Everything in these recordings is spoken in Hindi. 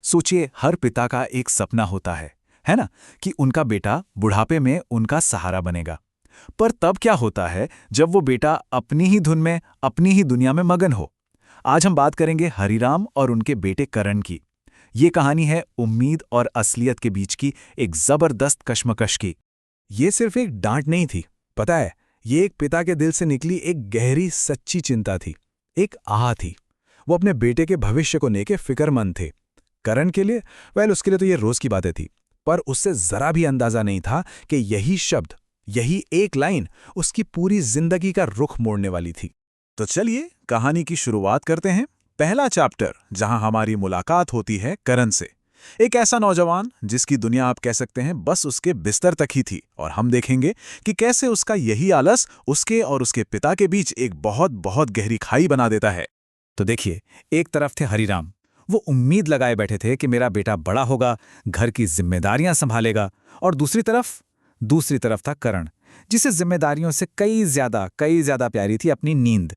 सोचिए, हर पिता का एक सपना होता है ना, कि उनका बेटा बुढ़ापे में उनका सहारा बनेगा। पर तब क्या होता है जब वो बेटा अपनी ही धुन में, अपनी ही दुनिया में मगन हो। आज हम बात करेंगे हरिराम और उनके बेटे करण की। ये कहानी है उम्मीद और असलियत के बीच की एक जबरदस्त कश्मकश की। ये सिर्फ एक डांट नहीं थी, पता है, ये एक पिता के दिल से निकली एक गहरी सच्ची चिंता थी, एक आह थी। वो अपने बेटे के भविष्य को लेके फिक्रमंद थे। करण के लिए, उसके लिए तो ये रोज की बातें थी, पर उससे जरा भी अंदाजा नहीं था कि यही शब्द, यही एक लाइन उसकी पूरी जिंदगी का रुख मोड़ने वाली थी। तो चलिए कहानी की शुरुआत करते हैं। पहला चैप्टर, जहां हमारी मुलाकात होती है करण से। एक ऐसा नौजवान जिसकी दुनिया आप कह सकते हैं बस उसके बिस्तर तक ही थी, और हम देखेंगे कि कैसे उसका यही आलस उसके और उसके पिता के बीच एक बहुत बहुत गहरी खाई बना देता है। तो देखिए, एक तरफ थे हरिराम। वो उम्मीद लगाए बैठे थे कि मेरा बेटा बड़ा होगा, घर की जिम्मेदारियां संभालेगा। और दूसरी तरफ था करण, जिसे जिम्मेदारियों से कई ज्यादा प्यारी थी अपनी नींद।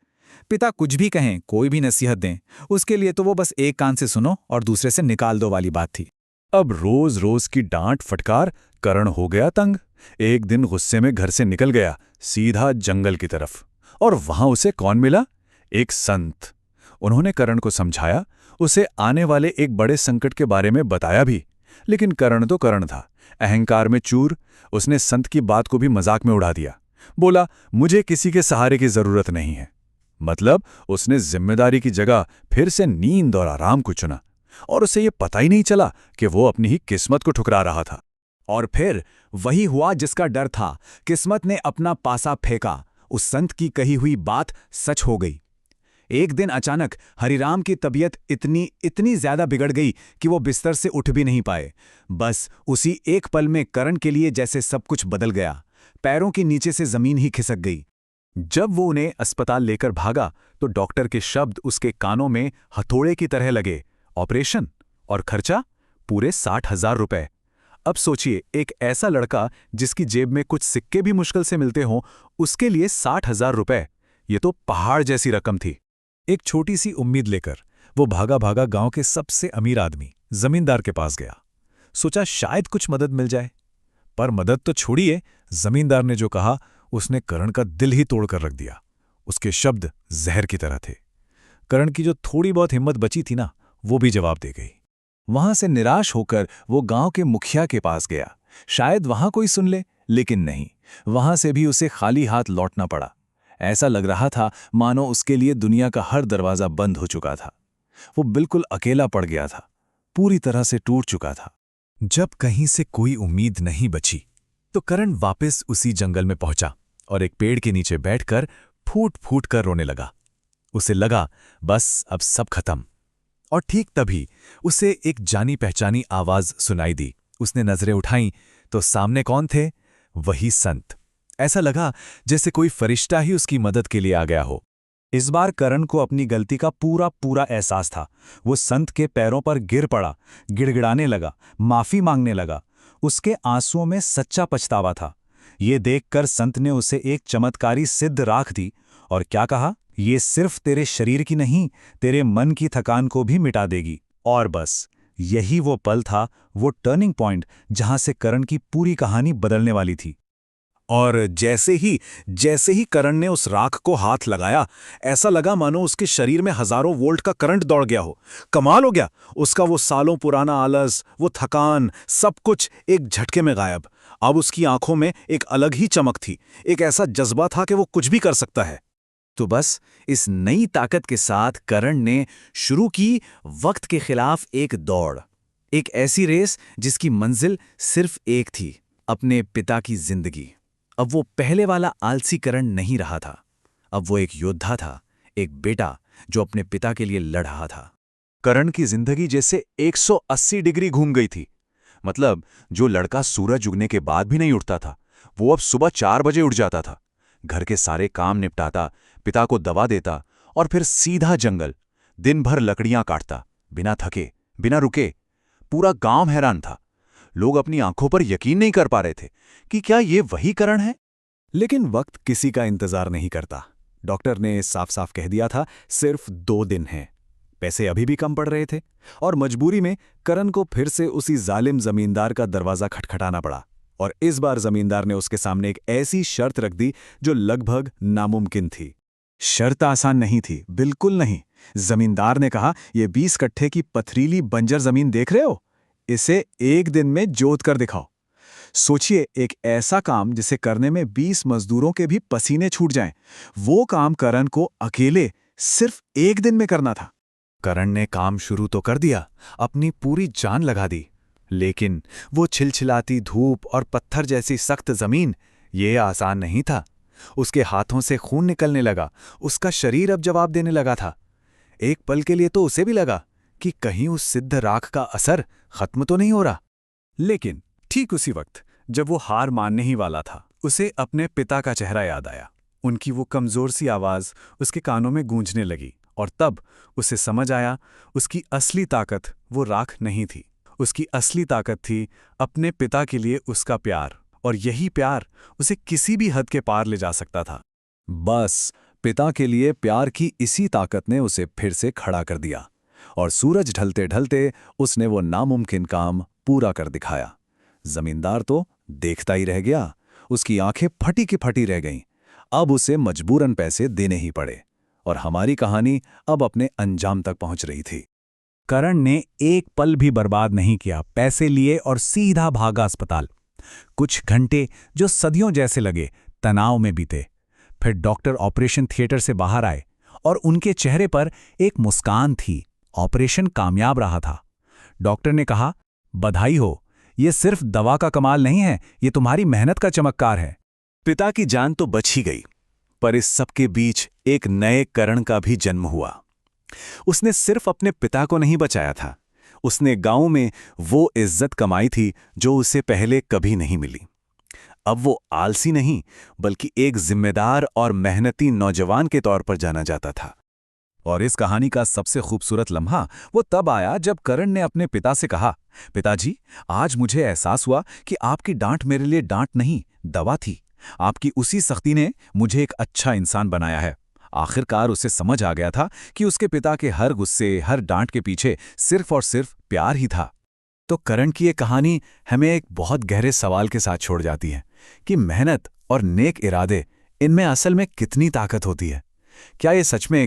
पिता कुछ भी कहें, कोई भी नसीहत दें, उसके लिए तो वो बस एक कान से सुनो और दूसरे से निकाल दो वाली बात थी। अब रोज रोज की डांट फटकार करण हो गया तंग। एक दिन गुस्से में घर से निकल गया सीधा जंगल की तरफ। और वहां उसे कौन मिला? एक संत। उन्होंने करण को समझाया, उसे आने वाले एक बड़े संकट के बारे में बताया भी। लेकिन करण तो करण था, अहंकार में चूर। उसने संत की बात को भी मजाक में उड़ा दिया। बोला, मुझे किसी के सहारे की जरूरत नहीं है। मतलब उसने जिम्मेदारी की जगह फिर से नींद और आराम को चुना। और उसे ये पता ही नहीं चला कि वो अपनी ही किस्मत को ठुकरा रहा था। और फिर वही हुआ जिसका डर था। किस्मत ने अपना पासा फेंका। उस संत की कही हुई बात सच हो गई। एक दिन अचानक हरिराम की तबीयत इतनी ज्यादा बिगड़ गई कि वो बिस्तर से उठ भी नहीं पाए। बस उसी एक पल में करण के लिए जैसे सब कुछ बदल गया। पैरों के नीचे से जमीन ही खिसक गई। जब वो उन्हें अस्पताल लेकर भागा तो डॉक्टर के शब्द उसके कानों में हथौड़े की तरह लगे। ऑपरेशन और खर्चा पूरे 60,000 रुपए। अब सोचिए, एक ऐसा लड़का जिसकी जेब में कुछ सिक्के भी मुश्किल से मिलते हों, उसके लिए 60,000 रुपए, ये तो पहाड़ जैसी रकम थी। एक छोटी सी उम्मीद लेकर वो भागा भागा गांव के सबसे अमीर आदमी, जमींदार के पास गया। सोचा शायद कुछ मदद मिल जाए। पर मदद तो छोड़िए, जमींदार ने जो कहा उसने करण का दिल ही तोड़कर रख दिया। उसके शब्द जहर की तरह थे। करण की जो थोड़ी बहुत हिम्मत बची थी ना, वो भी जवाब दे गई। वहां से निराश होकर वो गांव के मुखिया के पास गया। शायद वहां कोई सुन ले, लेकिन नहीं। वहां से भी उसे खाली हाथ लौटना पड़ा। ऐसा लग रहा था मानो उसके लिए दुनिया का हर दरवाजा बंद हो चुका था। वो बिल्कुल अकेला पड़ गया था, पूरी तरह से टूट चुका था। जब कहीं से कोई उम्मीद नहीं बची तो करण वापस उसी जंगल में पहुंचा और एक पेड़ के नीचे बैठकर फूट फूट कर रोने लगा। उसे लगा बस अब सब खत्म। और ठीक तभी उसे एक जानी पहचानी आवाज सुनाई दी। उसने नजरें उठाईं तो सामने कौन थे? वही संत। ऐसा लगा जैसे कोई फरिश्ता ही उसकी मदद के लिए आ गया हो। इस बार करण को अपनी गलती का पूरा एहसास था। वो संत के पैरों पर गिर पड़ा, गिड़गिड़ाने लगा, माफी मांगने लगा। उसके आंसुओं में सच्चा पछतावा था। ये देखकर संत ने उसे एक चमत्कारी सिद्ध राख दी और क्या कहा, ये सिर्फ तेरे शरीर की नहीं, तेरे मन की थकान को भी मिटा देगी। और बस यही वो पल था, वो टर्निंग पॉइंट, जहां से करण की पूरी कहानी बदलने वाली थी। और जैसे ही करण ने उस राख को हाथ लगाया, ऐसा लगा मानो उसके शरीर में हजारों वोल्ट का करंट दौड़ गया हो। कमाल हो गया। उसका वो सालों पुराना आलस, वो थकान, सब कुछ एक झटके में गायब। अब उसकी आंखों में एक अलग ही चमक थी, एक ऐसा जज्बा था कि वो कुछ भी कर सकता है। तो बस इस नई ताकत के साथ करण ने शुरू की वक्त के खिलाफ एक दौड़, एक ऐसी रेस जिसकी मंजिल सिर्फ एक थी, अपने पिता की जिंदगी। अब वो पहले वाला आलसी करण नहीं रहा था। अब वो एक योद्धा था, एक बेटा जो अपने पिता के लिए लड़ रहा था। करण की जिंदगी जैसे 180 डिग्री घूम गई थी। मतलब जो लड़का सूरज उगने के बाद भी नहीं उठता था, वो अब सुबह 4 बजे उठ जाता था। घर के सारे काम निपटाता, पिता को दवा देता और फिर सीधा जंगल, दिन भर लकड़ियां काटता, बिना थके, बिना रुके। पूरा गांव हैरान था। लोग अपनी आंखों पर यकीन नहीं कर पा रहे थे कि क्या ये वही करण है। लेकिन वक्त किसी का इंतजार नहीं करता। डॉक्टर ने साफ साफ कह दिया था, सिर्फ 2 दिन हैं। पैसे अभी भी कम पड़ रहे थे और मजबूरी में करण को फिर से उसी जालिम जमींदार का दरवाजा खटखटाना पड़ा। और इस बार जमींदार ने उसके सामने एक ऐसी शर्त रख दी जो लगभग नामुमकिन थी। शर्त आसान नहीं थी, बिल्कुल नहीं। जमींदार ने कहा, ये 20 कट्ठे की पथरीली बंजर जमीन देख रहे हो, इसे एक दिन में जोत कर दिखाओ। सोचिए, एक ऐसा काम जिसे करने में 20 मजदूरों के भी पसीने छूट जाएं। वो काम करण को अकेले सिर्फ एक दिन में करना था। करण ने काम शुरू तो कर दिया, अपनी पूरी जान लगा दी, लेकिन वो छिलछिलाती धूप और पत्थर जैसी सख्त जमीन, ये आसान नहीं था। उसके हाथों से खून निकलने लगा, उसका शरीर अब जवाब देने लगा था। एक पल के लिए तो उसे भी लगा कि कहीं उस सिद्ध राख का असर खत्म तो नहीं हो रहा। लेकिन ठीक उसी वक्त जब वो हार मानने ही वाला था, उसे अपने पिता का चेहरा याद आया। उनकी वो कमजोर सी आवाज उसके कानों में गूंजने लगी और तब उसे समझ आया, उसकी असली ताकत वो राख नहीं थी। उसकी असली ताकत थी अपने पिता के लिए उसका प्यार, और यही प्यार उसे किसी भी हद के पार ले जा सकता था। बस पिता के लिए प्यार की इसी ताकत ने उसे फिर से खड़ा कर दिया, और सूरज ढलते ढलते उसने वो नामुमकिन काम पूरा कर दिखाया। जमींदार तो देखता ही रह गया, उसकी आंखें फटी की फटी रह गईं। अब उसे मजबूरन पैसे देने ही पड़े, और हमारी कहानी अब अपने अंजाम तक पहुंच रही थी। करण ने एक पल भी बर्बाद नहीं किया, पैसे लिए और सीधा भागा अस्पताल। कुछ घंटे जो सदियों जैसे लगे तनाव में बीते। फिर डॉक्टर ऑपरेशन थिएटर से बाहर आए और उनके चेहरे पर एक मुस्कान थी। ऑपरेशन कामयाब रहा था। डॉक्टर ने कहा, बधाई हो, ये सिर्फ दवा का कमाल नहीं है, ये तुम्हारी मेहनत का चमत्कार है। पिता की जान तो बच ही गई, पर इस सबके बीच एक नए करण का भी जन्म हुआ। उसने सिर्फ अपने पिता को नहीं बचाया था, उसने गांव में वो इज्जत कमाई थी जो उसे पहले कभी नहीं मिली। अब वो आलसी नहीं, बल्कि एक जिम्मेदार और मेहनती नौजवान के तौर पर जाना जाता था। और इस कहानी का सबसे खूबसूरत लम्हा वो तब आया जब करण ने अपने पिता से कहा, पिताजी, आज मुझे एहसास हुआ कि आपकी डांट मेरे लिए डांट नहीं, दवा थी। आपकी उसी सख्ती ने मुझे एक अच्छा इंसान बनाया है। आखिरकार उसे समझ आ गया था कि उसके पिता के हर गुस्से, हर डांट के पीछे सिर्फ और सिर्फ प्यार ही था। तो करण की ये कहानी हमें एक बहुत गहरे सवाल के साथ छोड़ जाती है कि मेहनत और नेक इरादे, इनमें असल में कितनी ताकत होती है। क्या ये सच में